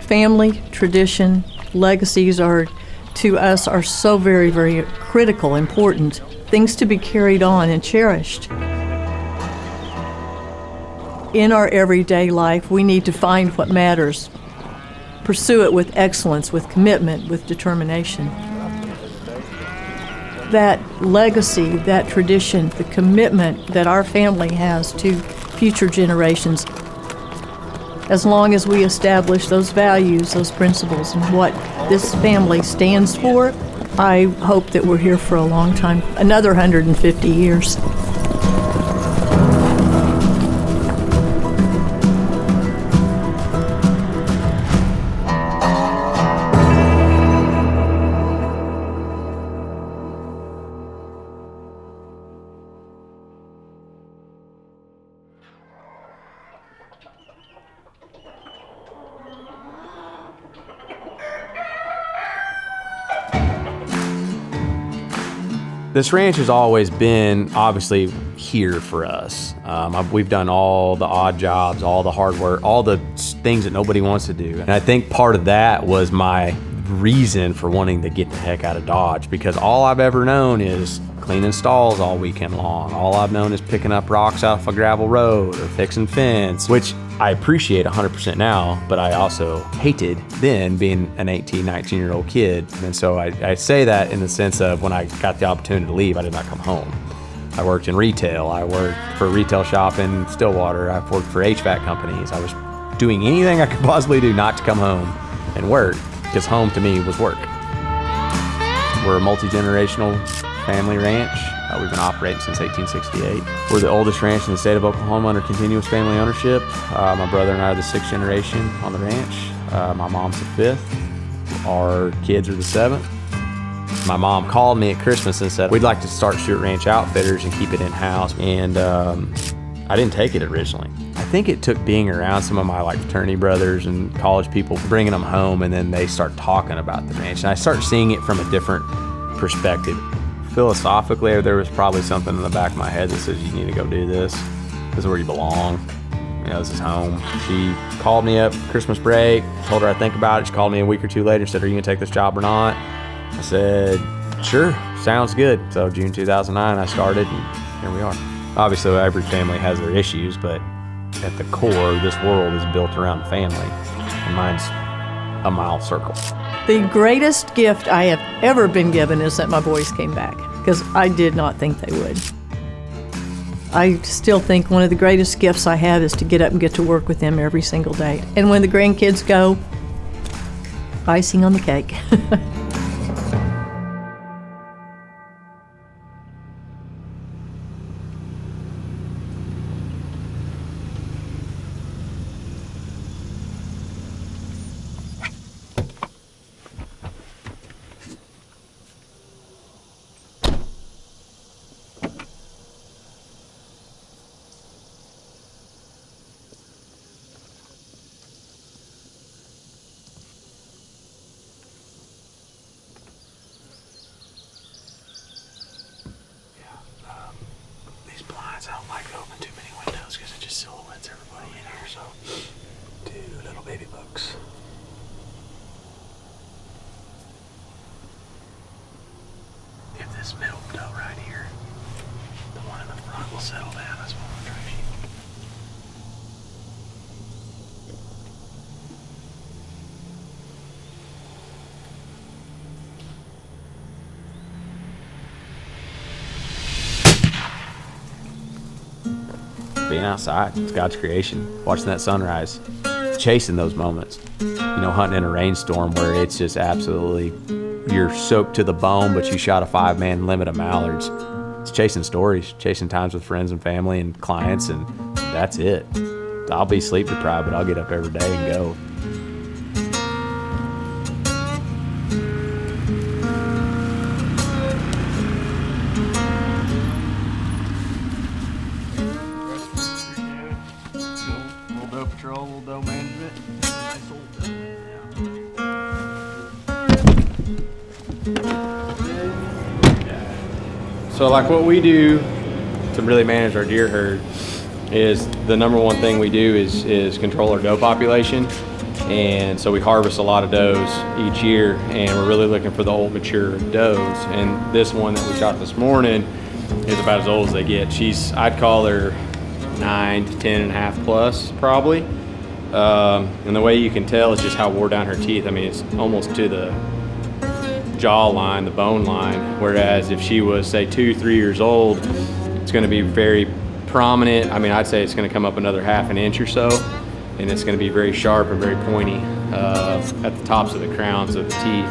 Family, tradition, legacies to us are so very, very critical, important, things to be carried on and cherished. In our everyday life, we need to find what matters, pursue it with excellence, with commitment, with determination. That legacy, that tradition, the commitment that our family has to future generations, as long as we establish those values, those principles, and what this family stands for, I hope that we're here for a long time, another 150 years. This ranch has always been obviously here for us. We've done all the odd jobs, all the hard work, all the things that nobody wants to do. And I think part of that was my reason for wanting to get the heck out of Dodge, because all I've ever known is cleaning stalls all weekend long. All I've known is picking up rocks off a gravel road or fixing fence, which I appreciate 100% now, but I also hated then being an 18, 19-year-old kid. And so I say that in the sense of when I got the opportunity to leave, I did not come home. I worked in retail. I worked for a retail shop in Stillwater. I've worked for HVAC companies. I was doing anything I could possibly do not to come home and work, because home to me was work. We're a multi-generational family ranch. We've been operating since 1868. We're the oldest ranch in the state of Oklahoma under continuous family ownership. My brother and I are the 6th generation on the ranch. My mom's the 5th. Our kids are the 7th. My mom called me at Christmas and said, we'd like to start Stuart Ranch Outfitters and keep it in-house. And I didn't take it originally. I think it took being around some of my fraternity brothers and college people, bringing them home, and then they start talking about the ranch. And I start seeing it from a different perspective. Philosophically, there was probably something in the back of my head that says, you need to go do this. This is where you belong. You know, this is home. She called me up Christmas break, told her I'd think about it. She called me a week or two later and said, are you gonna take this job or not? I said, sure, sounds good. So June 2009, I started, and here we are. Obviously, every family has their issues, but at the core, this world is built around family, and mine's a mile circle. The greatest gift I have ever been given is that my boys came back, because I did not think they would. I still think one of the greatest gifts I have is to get up and get to work with them every single day. And when the grandkids go, icing on the cake. I don't like to open too many windows because it just silhouettes everybody in here. So, 2 little baby bugs. If this middle doe right here, the one in the front will settle down, that's what I'm trying to shoot. Being outside, it's God's creation. Watching that sunrise, chasing those moments. You know, hunting in a rainstorm where it's just absolutely, you're soaked to the bone, but you shot a 5-man limit of mallards. It's chasing stories, chasing times with friends and family and clients, and that's it. I'll be sleep deprived, but I'll get up every day and go. So like what we do to really manage our deer herd is the number one thing we do is control our doe population. And so we harvest a lot of does each year, and we're really looking for the old mature does. And this one that we shot this morning is about as old as they get. I'd call her 9 to 10 and a half plus probably. And the way you can tell is just how wore down her teeth. I mean, it's almost to the jaw line, the bone line. Whereas if she was, say, 2-3 years old, it's going to be very prominent. I mean, I'd say it's going to come up another half an inch or so, and it's going to be very sharp and very pointy at the tops of the crowns of the teeth.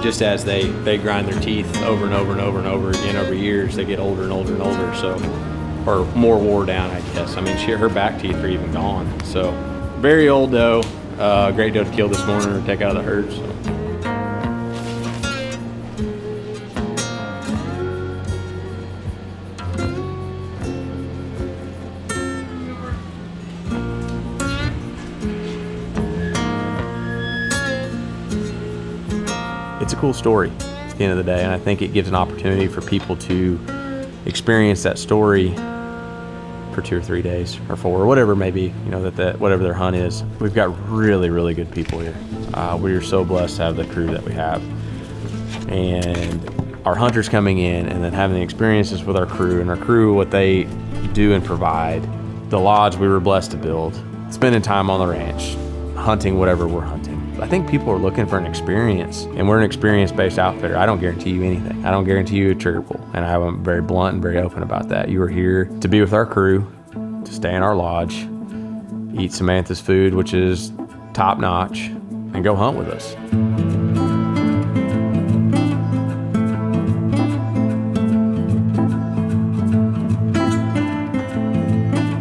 Just as they grind their teeth over and over and over and over again over years, they get older and older and older. So, or more wore down, I guess. I mean, her back teeth are even gone. So, very old doe. Great doe to kill this morning or take out of the herd. So. It's a cool story at the end of the day, and I think it gives an opportunity for people to experience that story for 2 or 3 days or 4 or whatever it may be, that whatever their hunt is. We've got really, really good people here. We are so blessed to have the crew that we have. And our hunters coming in and then having the experiences with our crew, and our crew, what they do and provide, the lodge we were blessed to build, spending time on the ranch, hunting whatever we're hunting. I think people are looking for an experience, and we're an experience-based outfitter. I don't guarantee you anything. I don't guarantee you a trigger pull, and I'm very blunt and very open about that. You are here to be with our crew, to stay in our lodge, eat Samantha's food, which is top-notch, and go hunt with us.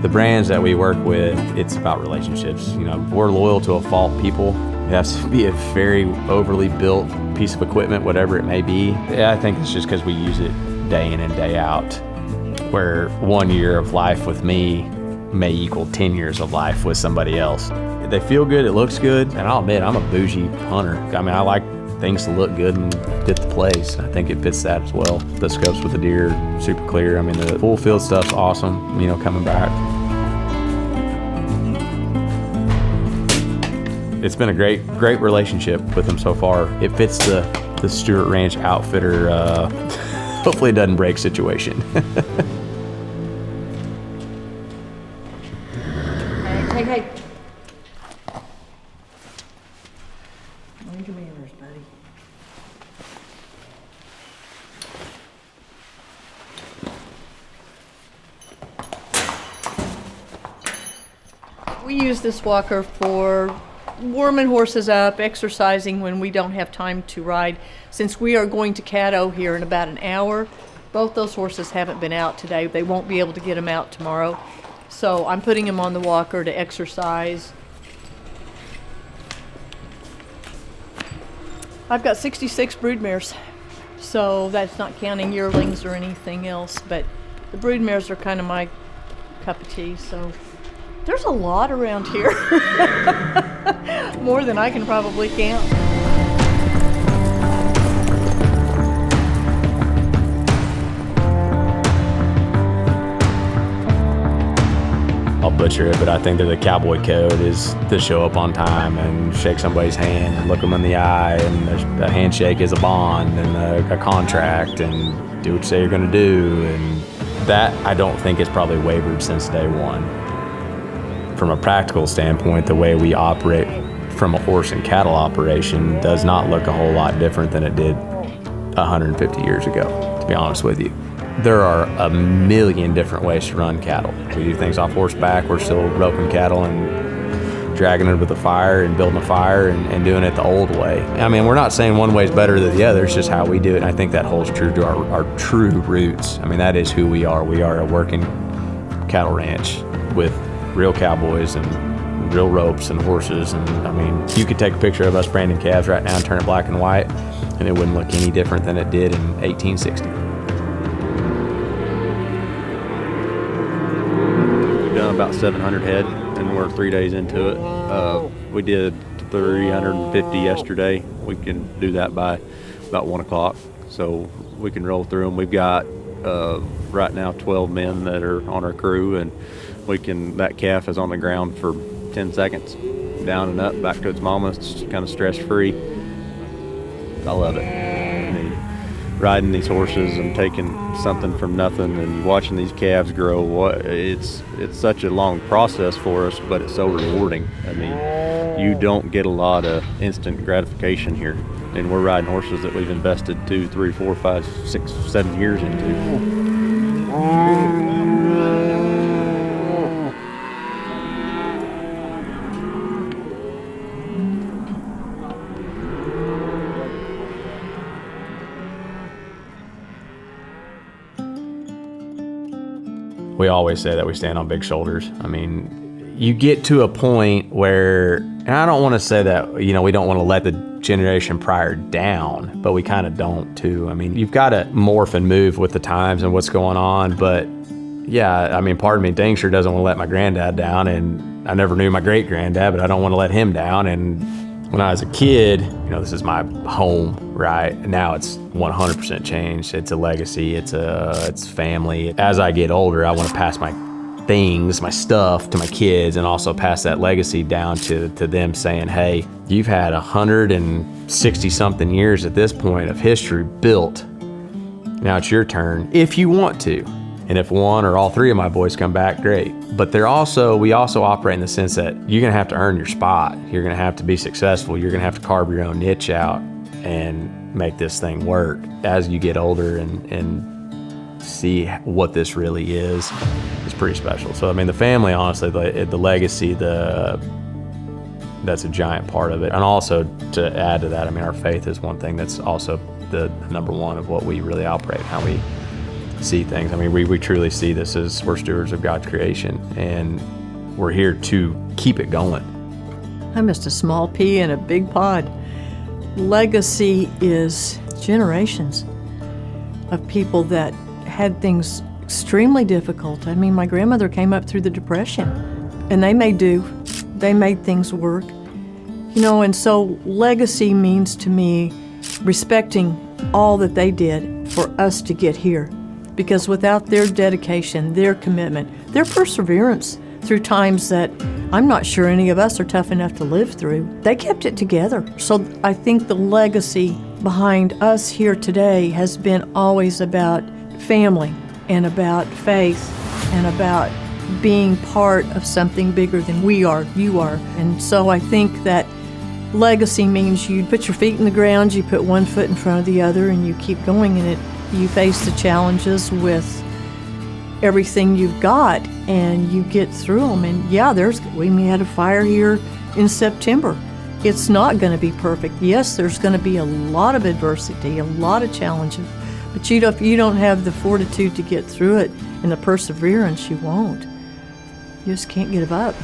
The brands that we work with, it's about relationships. We're loyal to a fault people. It has to be a very overly built piece of equipment, whatever it may be. Yeah, I think it's just because we use it day in and day out, where 1 year of life with me may equal 10 years of life with somebody else. They feel good, it looks good, and I'll admit, I'm a bougie hunter. I mean, I like things to look good and fit the place. I think it fits that as well. The scopes with the deer, super clear. I mean, the Fullfield stuff's awesome, coming back. It's been a great relationship with them so far. It fits the Stuart Ranch outfitter, hopefully it doesn't break situation. Hey. Mind your manners, buddy. We use this walker for warming horses up, exercising when we don't have time to ride. Since we are going to Caddo here in about an hour, both those horses haven't been out today. They won't be able to get them out tomorrow. So I'm putting them on the walker to exercise. I've got 66 broodmares, so that's not counting yearlings or anything else, but the broodmares are kind of my cup of tea, so there's a lot around here. More than I can probably count. I'll butcher it, but I think that the cowboy code is to show up on time and shake somebody's hand and look them in the eye, and a handshake is a bond and a contract, and do what you say you're gonna do. And that, I don't think, has probably wavered since day one. From a practical standpoint, the way we operate from a horse and cattle operation does not look a whole lot different than it did 150 years ago, to be honest with you. There are a million different ways to run cattle. We do things off horseback. We're still roping cattle and dragging it with a fire and building a fire and doing it the old way. I mean, we're not saying one way is better than the other. It's just how we do it, and I think that holds true to our true roots. I mean, that is who we are. We are a working cattle ranch with real cowboys and real ropes and horses. And I mean, you could take a picture of us branding calves right now and turn it black and white, and it wouldn't look any different than it did in 1860. We've done about 700 head, and we're 3 days into it. We did 350 yesterday. We can do that by about 1 o'clock, so we can roll through them. We've got right now 12 men that are on our crew, and that calf is on the ground for 10 seconds. down and up back to its mama. It's kind of stress-free. I love it. I mean, riding these horses and taking something from nothing and watching these calves grow, it's such a long process for us, but it's so rewarding. I mean, you don't get a lot of instant gratification here. And we're riding horses that we've invested 2, 3, 4, 5, 6, 7 years into. We always say that we stand on big shoulders. I mean, you get to a point where, and I don't want to say that, you know, we don't want to let the generation prior down, but we kind of don't too. I mean, you've got to morph and move with the times and what's going on. But yeah, I mean, part of me dang sure doesn't want to let my granddad down, and I never knew my great granddad, but I don't want to let him down. And when I was a kid, you know, this is my home, right? Now it's 100% changed. It's a legacy. It's family. As I get older, I want to pass my things, my stuff to my kids, and also pass that legacy down to them, saying, hey, you've had 160 something years at this point of history built. Now it's your turn if you want to. And if one or all three of my boys come back, great. But we also operate in the sense that you're gonna have to earn your spot. You're gonna have to be successful. You're gonna have to carve your own niche out and make this thing work. As you get older and see what this really is, it's pretty special. So I mean, the family, honestly, the legacy, that's a giant part of it. And also to add to that, I mean, our faith is one thing that's also the number one of what we really operate, how we see things. I mean, we truly see this as we're stewards of God's creation, and we're here to keep it going. I'm just a small pea in a big pod. Legacy is generations of people that had things extremely difficult. I mean, my grandmother came up through the Depression, and they made do. They made things work. You know, and so legacy means to me respecting all that they did for us to get here. Because without their dedication, their commitment, their perseverance through times that I'm not sure any of us are tough enough to live through, they kept it together. So I think the legacy behind us here today has been always about family and about faith and about being part of something bigger than we are, you are. And so I think that legacy means you put your feet in the ground, you put one foot in front of the other, and you keep going in it. You face the challenges with everything you've got, and you get through them. And yeah, we had a fire here in September. It's not going to be perfect. Yes, there's going to be a lot of adversity, a lot of challenges, but if you don't have the fortitude to get through it and the perseverance, you won't. You just can't give up.